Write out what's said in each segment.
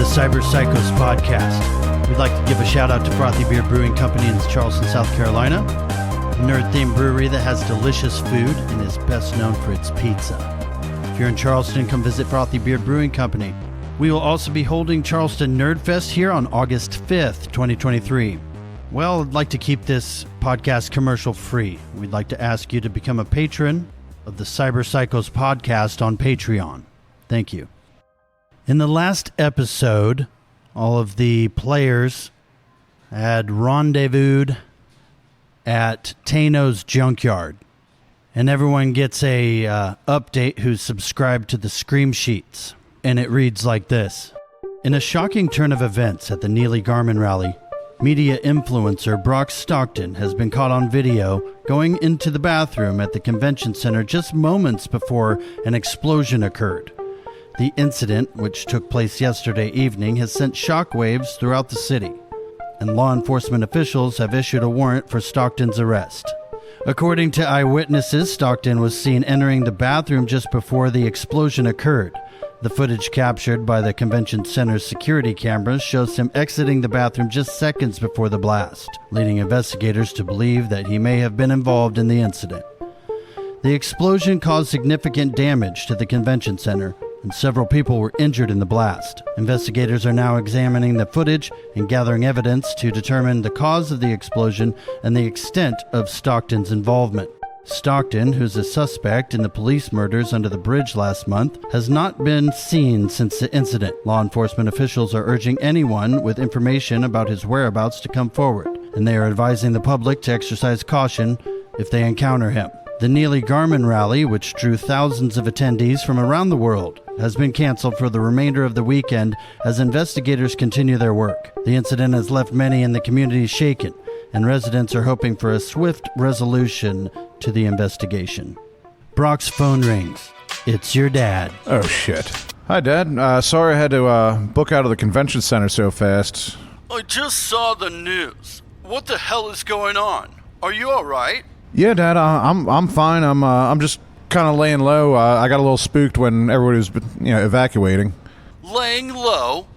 Cyber Psychos podcast. We'd like to give a shout out to Frothy Beer Brewing Company in Charleston, South Carolina, a nerd-themed brewery that has delicious food and is best known for its pizza. If you're in Charleston, come visit Frothy Beer Brewing Company. We will also be holding Charleston Nerd Fest here on August 5th, 2023. Well, I'd like to keep this podcast commercial free. We'd like to ask you to become a patron of the Cyber Psychos podcast on Patreon. Thank you. In the last episode, all of the players had rendezvoused at Tano's Junkyard. And everyone gets a update who's subscribed to the Scream Sheets. And it reads like this. In a shocking turn of events at the Neely Garmin rally, media influencer Brock Stockton has been caught on video going into the bathroom at the convention center just moments before an explosion occurred. The incident, which took place yesterday evening, has sent shockwaves throughout the city, and law enforcement officials have issued a warrant for Stockton's arrest. According to eyewitnesses, Stockton was seen entering the bathroom just before the explosion occurred. The footage captured by the convention center's security cameras shows him exiting the bathroom just seconds before the blast, leading investigators to believe that he may have been involved in the incident. The explosion caused significant damage to the convention center, and several people were injured in the blast. Investigators are now examining the footage and gathering evidence to determine the cause of the explosion and the extent of Stockton's involvement. Stockton, who's a suspect in the police murders under the bridge last month, has not been seen since the incident. Law enforcement officials are urging anyone with information about his whereabouts to come forward, and they are advising the public to exercise caution if they encounter him. The Neely Garmin rally, which drew thousands of attendees from around the world, has been canceled for the remainder of the weekend as investigators continue their work. The incident has left many in the community shaken, and residents are hoping for a swift resolution to the investigation. Brock's phone rings. It's your dad. Oh, shit. Hi, Dad. Sorry I had to book out of the convention center so fast. I just saw the news. What the hell is going on? Are you all right? Yeah, Dad. I'm fine. I'm just kind of laying low. I got a little spooked when everybody was, evacuating. Laying low?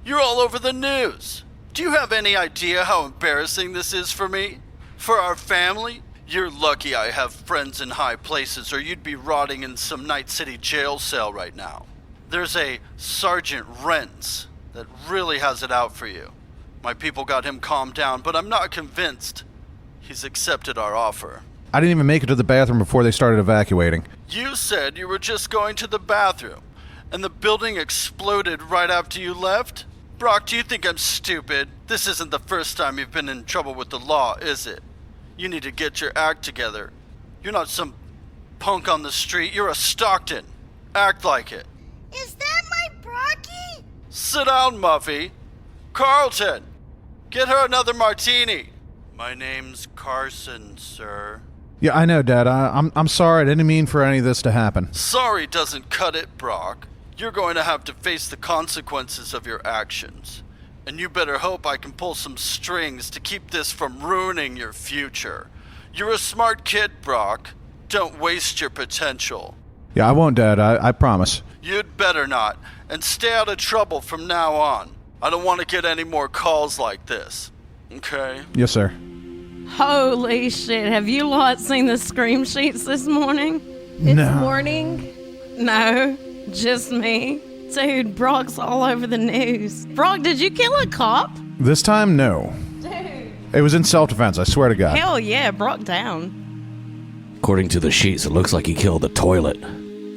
You're all over the news. Do you have any idea how embarrassing this is for me? For our family? You're lucky I have friends in high places, or you'd be rotting in some Night City jail cell right now. There's a Sergeant Rentz that really has it out for you. My people got him calmed down, but I'm not convinced he's accepted our offer. I didn't even make it to the bathroom before they started evacuating. You said you were just going to the bathroom, and the building exploded right after you left? Brock, do you think I'm stupid? This isn't the first time you've been in trouble with the law, is it? You need to get your act together. You're not some punk on the street. You're a Stockton. Act like it. Is that my Brocky? Sit down, Muffy. Carlton, get her another martini. My name's Carson, sir. Yeah, I know, Dad. I'm sorry. I didn't mean for any of this to happen. Sorry doesn't cut it, Brock. You're going to have to face the consequences of your actions. And you better hope I can pull some strings to keep this from ruining your future. You're a smart kid, Brock. Don't waste your potential. Yeah, I won't, Dad. I promise. You'd better not. And stay out of trouble from now on. I don't want to get any more calls like this. Okay? Yes, sir. Holy shit, have you lot seen the Scream Sheets this morning? This morning? No, just me. Dude, Brock's all over the news. Brock, did you kill a cop? This time, no. Dude. It was in self-defense, I swear to God. Hell yeah, Brock down. According to the sheets, it looks like he killed the toilet.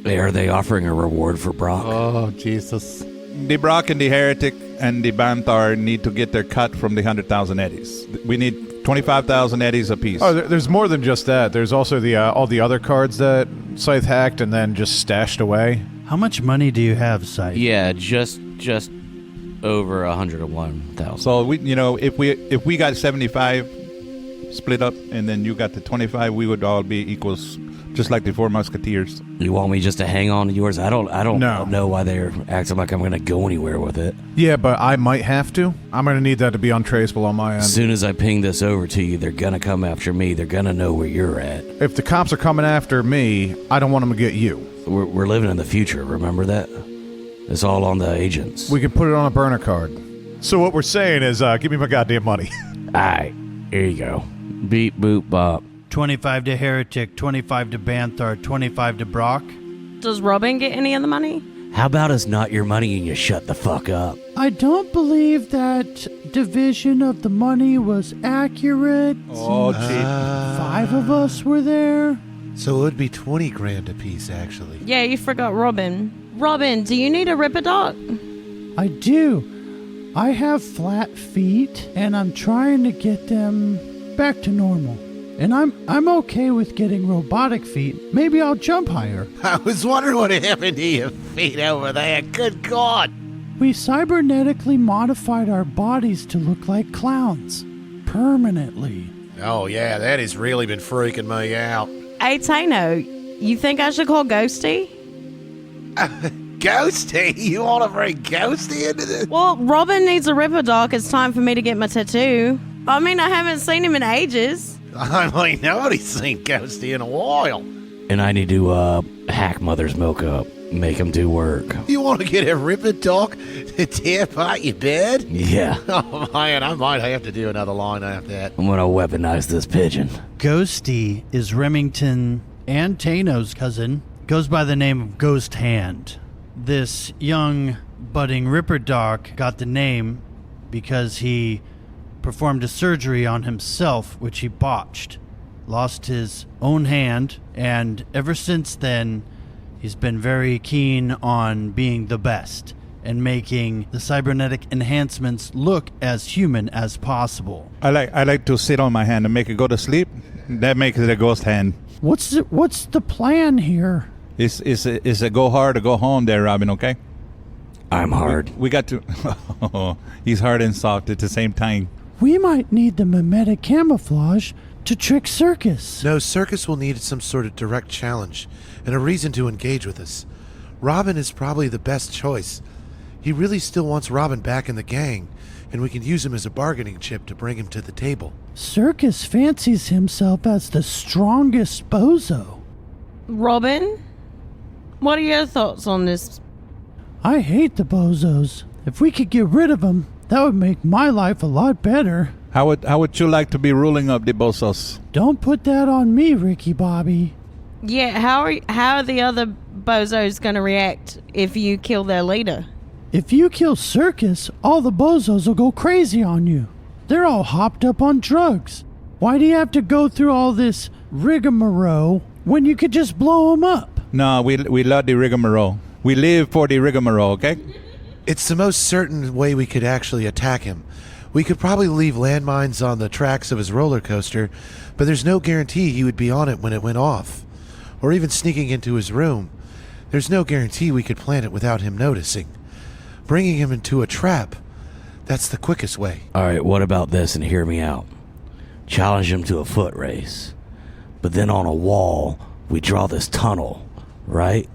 Are they offering a reward for Brock? Oh, Jesus. The Brock and the Heretic and the Banthar need to get their cut from the 100,000 eddies. We need 25,000 eddies apiece. Oh, there's more than just that. There's also the all the other cards that Scythe hacked and then just stashed away. How much money do you have, Scythe? Yeah, just over 101,000. So if we got 75 split up and then you got the 25, we would all be equals, just like the Four Musketeers. You want me just to hang on to yours? I don't No. know why they're acting like I'm going to go anywhere with it. Yeah, but I might have to. I'm going to need that to be untraceable on my end. As soon as I ping this over to you, they're going to come after me. They're going to know where you're at. If the cops are coming after me, I don't want them to get you. We're living in the future, remember that? It's all on the agents. We can put it on a burner card. So what we're saying is, give me my goddamn money. Alright, here you go. Beep, boop, bop. 25 to Heretic, 25 to Banthar, 25 to Brock. Does Robin get any of the money? How about it's not your money and you shut the fuck up? I don't believe that division of the money was accurate. Oh, gee. 5 of us were there. So it would be 20 grand a piece, actually. Yeah, you forgot Robin. Robin, do you need a Ripper Doc? I do. I have flat feet, and I'm trying to get them back to normal. And I'm okay with getting robotic feet. Maybe I'll jump higher. I was wondering what happened to your feet over there. Good God. We cybernetically modified our bodies to look like clowns. Permanently. Oh, yeah, that has really been freaking me out. Hey, Tano, you think I should call Ghosty? Ghosty? You want to bring Ghosty into this? Well, Robin needs a Ripper Doc. It's time for me to get my tattoo. I mean, I haven't seen him in ages. I mean, nobody's seen Ghosty in a while. And I need to hack Mother's Milk up. Make him do work. You want to get a Ripper Doc to tear apart your bed? Yeah. Oh, man, I might have to do another line after that. I'm gonna weaponize this pigeon. Ghosty is Remington and Tano's cousin. Goes by the name of Ghost Hand. This young, budding Ripper Doc got the name because he performed a surgery on himself, which he botched. Lost his own hand, and ever since then, he's been very keen on being the best and making the cybernetic enhancements look as human as possible. I like to sit on my hand and make it go to sleep. That makes it a ghost hand. What's the plan here? It's a go hard or go home there, Robin, okay? I'm hard. We got to... He's hard and soft at the same time. We might need the mimetic camouflage to trick Circus. No, Circus will need some sort of direct challenge and a reason to engage with us. Robin is probably the best choice. He really still wants Robin back in the gang, and we can use him as a bargaining chip to bring him to the table. Circus fancies himself as the strongest bozo. Robin, what are your thoughts on this? I hate the bozos. If we could get rid of them, that would make my life a lot better. How would you like to be ruling up the bossos? Don't put that on me, Ricky Bobby. Yeah, how are the other bozos going to react if you kill their leader? If you kill Circus, all the bozos will go crazy on you. They're all hopped up on drugs. Why do you have to go through all this rigmarole when you could just blow them up? No, we love the rigmarole. We live for the rigmarole, okay? It's the most certain way we could actually attack him. We could probably leave landmines on the tracks of his roller coaster, but there's no guarantee he would be on it when it went off. Or even sneaking into his room. There's no guarantee we could plant it without him noticing. Bringing him into a trap, that's the quickest way. Alright, what about this, and hear me out? Challenge him to a foot race. But then on a wall, we draw this tunnel, right?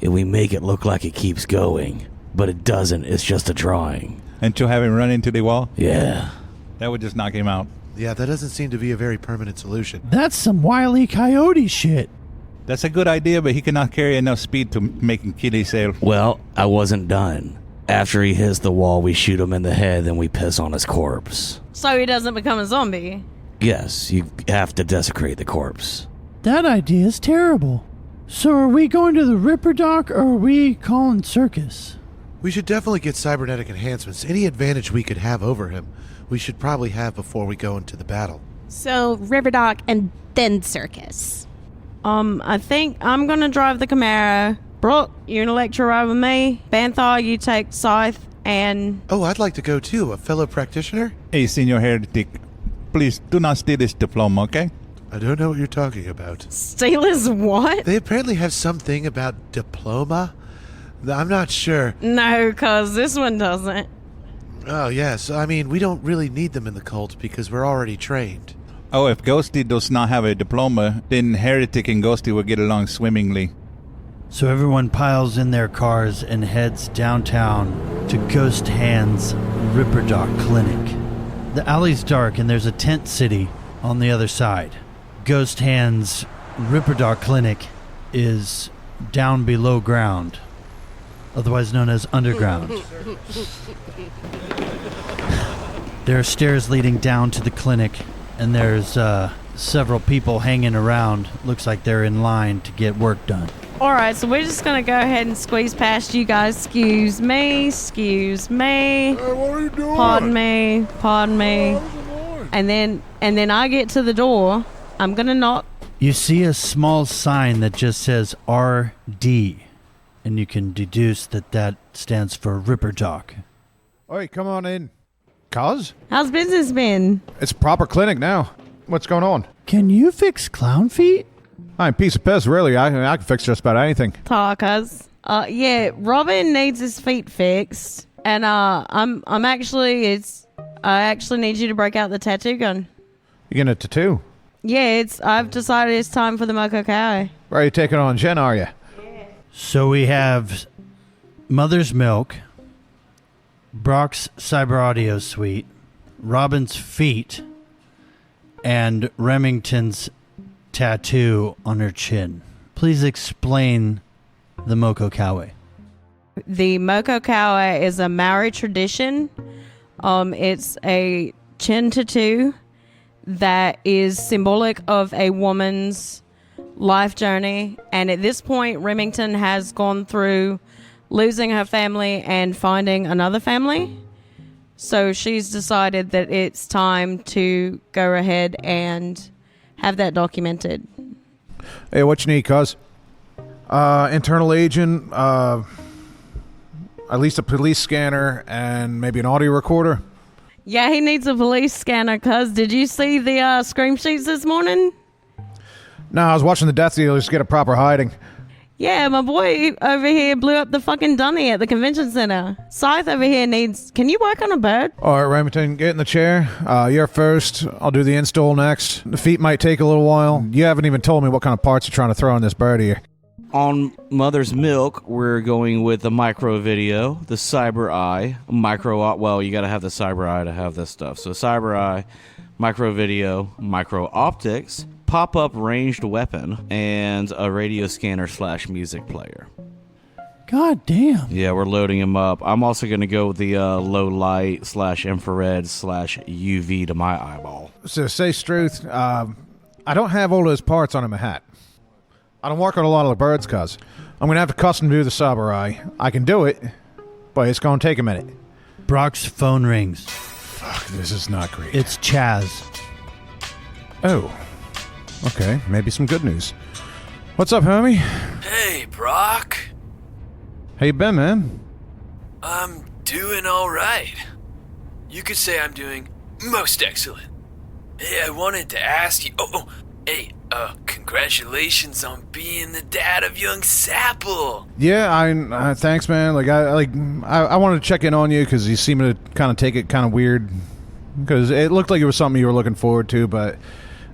And we make it look like it keeps going. But it doesn't, it's just a drawing. And to have him run into the wall? Yeah. That would just knock him out. Yeah, that doesn't seem to be a very permanent solution. That's some Wile E. Coyote shit. That's a good idea, but he cannot carry enough speed to make him kill himself. Well, I wasn't done. After he hits the wall, we shoot him in the head, then we piss on his corpse. So he doesn't become a zombie? Yes, you have to desecrate the corpse. That idea is terrible. So are we going to the Ripper Doc or are we calling Circus? We should definitely get cybernetic enhancements. Any advantage we could have over him, we should probably have before we go into the battle. So, Ripper Doc and then Circus. I think I'm gonna drive the Camaro. Brooke, you gonna lecture ride with me? Banthar, you take Scythe, and... Oh, I'd like to go too, a fellow practitioner? Hey, Senior Heretic, please do not steal this diploma, okay? I don't know what you're talking about. Steal is what? They apparently have something about diploma? I'm not sure. No, cause this one doesn't. Oh, yes. I mean, we don't really need them in the cult because we're already trained. Oh, if Ghosty does not have a diploma, then Heretic and Ghosty will get along swimmingly. So everyone piles in their cars and heads downtown to Ghost Hand's Ripper Doc Clinic. The alley's dark and there's a tent city on the other side. Ghost Hand's Ripper Doc Clinic is down below ground. otherwise known as underground. There are stairs leading down to the clinic, and there's several people hanging around. Looks like they're in line to get work done. All right, so we're just going to go ahead and squeeze past you guys. Excuse me. Hey, what are you doing? Pardon me. And then I get to the door. I'm going to knock. You see a small sign that just says RD, and you can deduce that stands for Ripperdoc. Oi, come on in. Cuz? How's business been? It's a proper clinic now. What's going on? Can you fix clown feet? I'm a piece of piss, really. I can fix just about anything. Talkers. Yeah, Robin needs his feet fixed. And I actually need you to break out the tattoo gun. You getting a tattoo? Yeah, I've decided it's time for the Moko Cow. Where are you taking on Jen, are you? So we have Mother's Milk, Brock's Cyber Audio Suite, Robin's feet, and Remington's tattoo on her chin. Please explain the Moko Kawe. The Moko Kawe is a Maori tradition. It's a chin tattoo that is symbolic of a woman's life journey. And at this point, Remington has gone through losing her family and finding another family. So she's decided that it's time to go ahead and have that documented. Hey, what you need, cuz? Internal agent, at least a police scanner, and maybe an audio recorder. Yeah, he needs a police scanner, cuz. Did you see the scream sheets this morning? No, I was watching the death dealers get a proper hiding. Yeah, my boy over here blew up the fucking dummy at the convention center. Scythe over here needs... Can you work on a bird? All right, Remington, get in the chair. You're first. I'll do the install next. The feet might take a little while. You haven't even told me what kind of parts you're trying to throw in this bird here. On Mother's Milk, we're going with the micro video, the Cyber Eye, well, you got to have the Cyber Eye to have this stuff. So Cyber Eye, micro video, micro optics, pop-up ranged weapon, and a radio scanner / music player. God damn. Yeah, we're loading them up. I'm also going to go with the low light / infrared / UV to my eyeball. So, say truth, I don't have all those parts on in my hat. I don't work on a lot of the birds, cuz. I'm going to have to custom do the Cyber Eye. I can do it, but it's going to take a minute. Brock's phone rings. Fuck, this is not great. It's Chaz. Oh. Okay, maybe some good news. What's up, homie? Hey, Brock. How you been, man? I'm doing all right. You could say I'm doing most excellent. Hey, I wanted to ask you... congratulations on being the dad of young Sapple. Yeah, I thanks, man. I wanted to check in on you because you seem to kind of take it kind of weird. Because it looked like it was something you were looking forward to, but...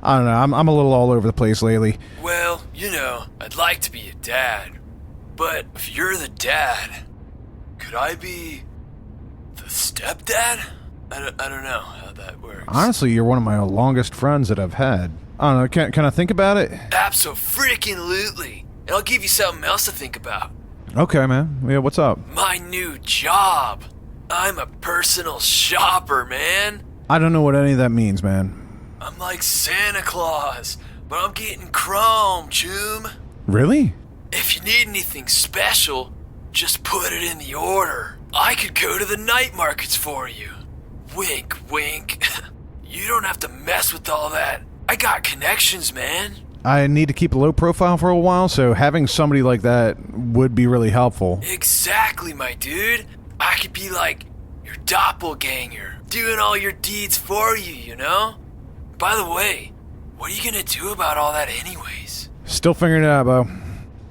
I don't know, I'm a little all over the place lately. Well, I'd like to be a dad. But if you're the dad, could I be the stepdad? I don't know how that works. Honestly, you're one of my longest friends that I've had. I don't know, can I think about it? Abso-freaking-lutely. And I'll give you something else to think about. Okay, man. Yeah, what's up? My new job. I'm a personal shopper, man. I don't know what any of that means, man. I'm like Santa Claus, but I'm getting chrome, Choom. Really? If you need anything special, just put it in the order. I could go to the night markets for you. Wink, wink. You don't have to mess with all that. I got connections, man. I need to keep a low profile for a while, so having somebody like that would be really helpful. Exactly, my dude. I could be like your doppelganger, doing all your deeds for you, you know? By the way, what are you gonna do about all that anyways? Still figuring it out, Bo.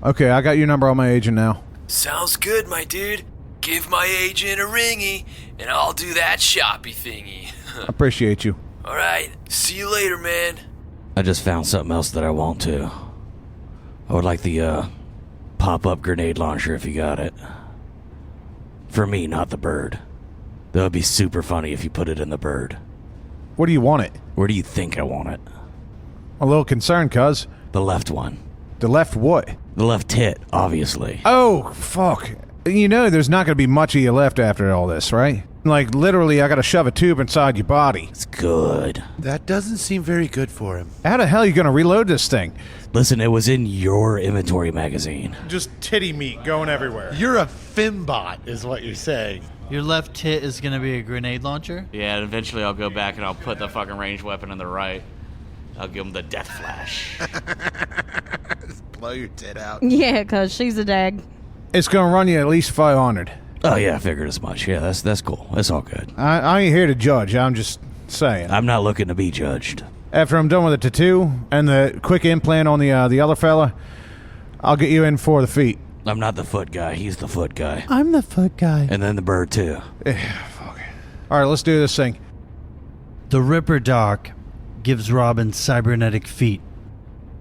Okay, I got your number on my agent now. Sounds good, my dude. Give my agent a ringy, and I'll do that shoppy thingy. Appreciate you. Alright, see you later, man. I just found something else that I want to. I would like the pop-up grenade launcher if you got it. For me, not the bird. That would be super funny if you put it in the bird. Where do you want it? Where do you think I want it? I'm a little concerned, cuz. The left one. The left what? The left tit, obviously. Oh, fuck. You know there's not going to be much of you left after all this, right? Like, literally, I got to shove a tube inside your body. It's good. That doesn't seem very good for him. How the hell are you going to reload this thing? Listen, it was in your inventory magazine. Just titty meat going everywhere. You're a Fimbot, is what you're saying. Your left tit is going to be a grenade launcher? Yeah, and eventually I'll go back and I'll put the fucking ranged weapon in the right. I'll give him the death flash. Blow your tit out. Yeah, because she's a dag. It's going to run you at least 500. Oh, yeah, I figured as much. Yeah, that's cool. That's all good. I ain't here to judge. I'm just saying. I'm not looking to be judged. After I'm done with the tattoo and the quick implant on the other fella, I'll get you in for the feet. I'm not the foot guy. He's the foot guy. I'm the foot guy. And then the bird, too. All right, let's do this thing. The Ripper Doc gives Robin cybernetic feet,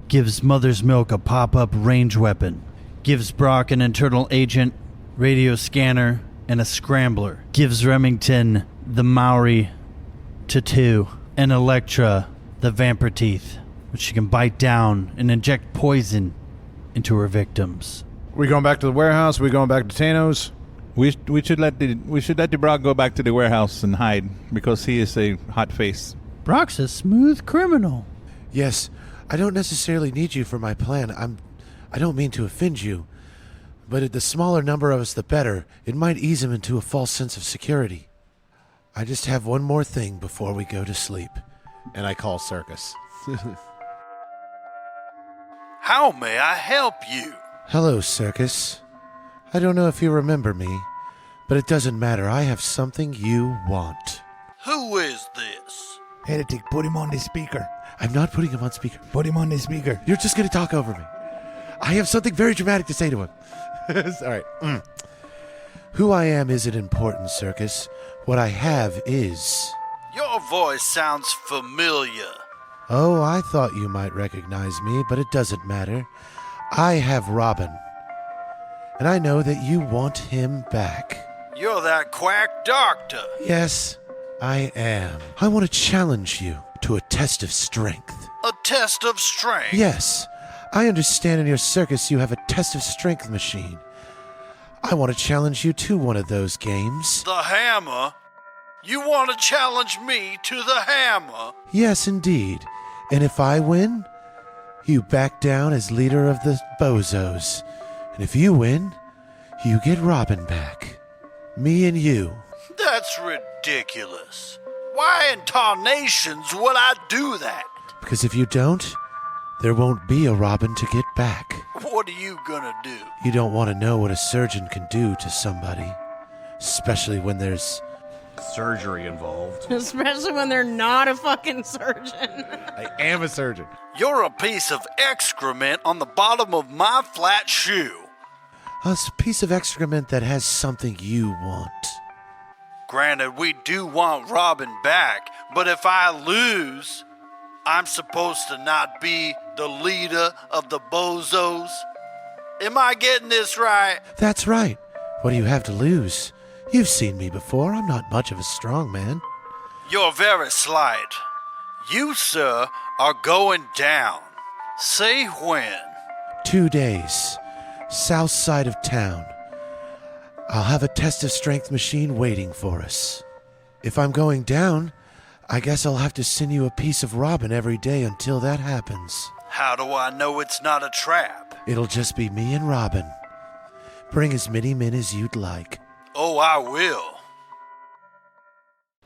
gives Mother's Milk a pop-up range weapon, gives Brock an internal agent, radio scanner, and a scrambler, gives Remington the Maori tattoo, and Elektra the vampire teeth, which she can bite down and inject poison into her victims. We going back to the warehouse? We going back to Tano's? We should let the Brock go back to the warehouse and hide because he is a hot face. Brock's a smooth criminal. Yes, I don't necessarily need you for my plan. I don't mean to offend you, but the smaller number of us, the better. It might ease him into a false sense of security. I just have one more thing before we go to sleep. And I call Circus. How may I help you? Hello, Circus. I don't know if you remember me, but it doesn't matter. I have something you want. Who is this? Heretic, put him on the speaker. I'm not putting him on speaker. Put him on the speaker. You're just going to talk over me. I have something very dramatic to say to him. All right. Who I am isn't important, Circus. What I have is... Your voice sounds familiar. Oh, I thought you might recognize me, but it doesn't matter. I have Robin. And I know that you want him back. You're that quack doctor. Yes, I am. I want to challenge you to a test of strength. A test of strength? Yes. I understand in your circus you have a test of strength machine. I want to challenge you to one of those games. The hammer? You want to challenge me to the hammer? Yes, indeed. And if I win, you back down as leader of the Bozos. And if you win, you get Robin back. Me and you. That's ridiculous. Why in tarnations would I do that? Because if you don't, there won't be a Robin to get back. What are you gonna do? You don't want to know what a surgeon can do to somebody. Especially when there's... surgery involved. Especially when they're not a fucking surgeon. I am a surgeon. You're a piece of excrement on the bottom of my flat shoe. A piece of excrement that has something you want. Granted, we do want Robin back, but if I lose, I'm supposed to not be the leader of the Bozos? Am I getting this right? That's right. What do you have to lose? You've seen me before. I'm not much of a strong man. You're very slight. You, sir, are going down. Say when. 2 days. South side of town. I'll have a test of strength machine waiting for us. If I'm going down, I guess I'll have to send you a piece of Robin every day until that happens. How do I know it's not a trap? It'll just be me and Robin. Bring as many men as you'd like. Oh, I will.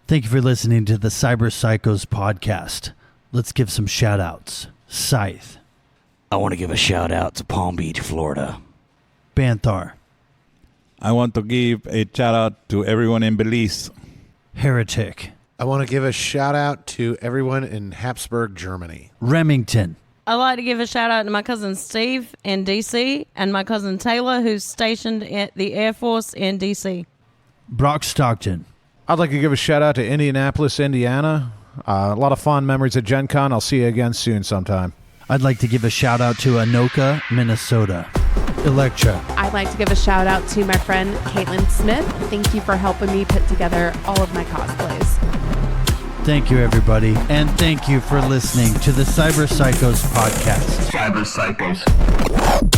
Thank you for listening to the Cyber Psychos podcast. Let's give some shout outs. Scythe. I want to give a shout out to Palm Beach, Florida. Banthar. I want to give a shout out to everyone in Belize. Heretic. I want to give a shout out to everyone in Habsburg, Germany. Remington. I'd like to give a shout out to my cousin Steve in D.C. and my cousin Taylor, who's stationed at the Air Force in D.C. Brock Stockton. I'd like to give a shout out to Indianapolis, Indiana. A lot of fond memories at Gen Con. I'll see you again soon sometime. I'd like to give a shout out to Anoka, Minnesota. Elektra. I'd like to give a shout out to my friend Caitlin Smith. Thank you for helping me put together all of my cosplays. Thank you, everybody. And thank you for listening to the Cyber Psychos podcast. Cyber Psychos.